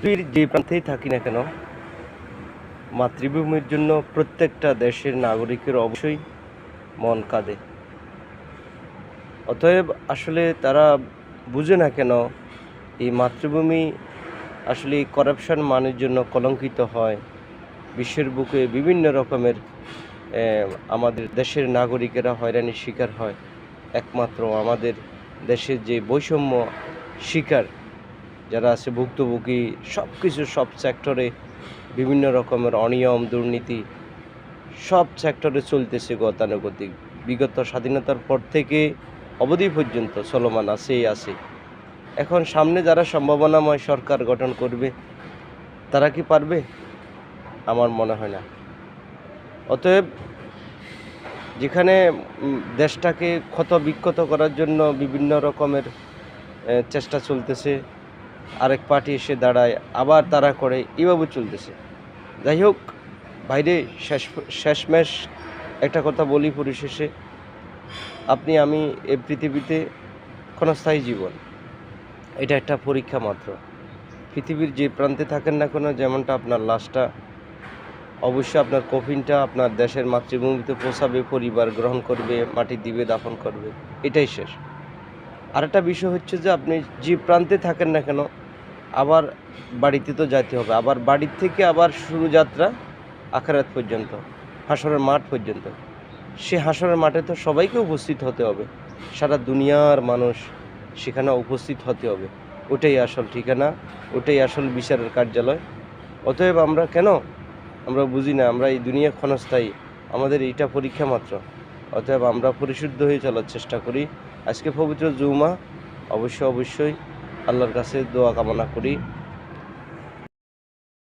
পৃথিবীর যে প্রান্তেই থাকি না কেন, মাতৃভূমির জন্য প্রত্যেকটা দেশের নাগরিকের অবশ্যই মন কাঁদে। অতএব আসলে তারা বুঝে না কেন এই মাতৃভূমি আসলে এই করাপশন মানের জন্য কলঙ্কিত হয়। বিশ্বের বুকে বিভিন্ন রকমের আমাদের দেশের নাগরিকেরা হয়রানির শিকার হয়। একমাত্র আমাদের দেশের যে বৈষম্য শিকার যারা আছে ভুক্তভোগী, সব সেক্টরে বিভিন্ন রকমের অনিয়ম দুর্নীতি সব সেক্টরে চলতেছে গতানুগতিক। বিগত স্বাধীনতার পর থেকে অবধি পর্যন্ত চলমান আছেই আছে। এখন সামনে যারা সম্ভাবনাময় সরকার গঠন করবে, তারা কি পারবে? আমার মনে হয় না। অতএব যেখানে দেশটাকে ক্ষত বিক্ষত করার জন্য বিভিন্ন রকমের চেষ্টা চলতেছে, আরেক পার্টি এসে দাঁড়ায়, আবার তারা করে, এভাবে চলতেছে। যাই হোক, বাইরে শেষমেশ একটা কথা বলি পরিশেষে, আপনি আমি এই পৃথিবীতে ক্ষণস্থায়ী জীবন, এটা একটা পরীক্ষা মাত্র। পৃথিবীর যে প্রান্তে থাকেন না কেন, যেমনটা আপনার লাশটা অবশ্যই আপনার কফিনটা আপনার দেশের মাতৃভূমিতে পৌঁছাবে, পরিবার গ্রহণ করবে, মাটি দিবে, দাফন করবে, এটাই শেষ। আরেকটা বিষয় হচ্ছে যে আপনি যে প্রান্তে থাকেন না কেন, আবার বাড়িতে তো যাইতে হবে, আবার বাড়ির থেকে আবার শুরু যাত্রা আখিরাত পর্যন্ত, হাসরের মাঠ পর্যন্ত। সে হাসরের মাঠে তো সবাইকে উপস্থিত হতে হবে, সারা দুনিয়ার মানুষ সেখানে উপস্থিত হতে হবে। ওটাই আসল ঠিকানা, ওটাই আসল বিচারের কার্যালয়। অতএব আমরা বুঝি না, আমরা এই দুনিয়া ক্ষণস্থায়ী, আমাদের এইটা পরীক্ষা মাত্র। অতএব আমরা পরিশুদ্ধ হয়ে চলার চেষ্টা করি। আজকে পবিত্র জুমা, অবশ্যই আল্লাহর কাছে দোয়া কামনা করি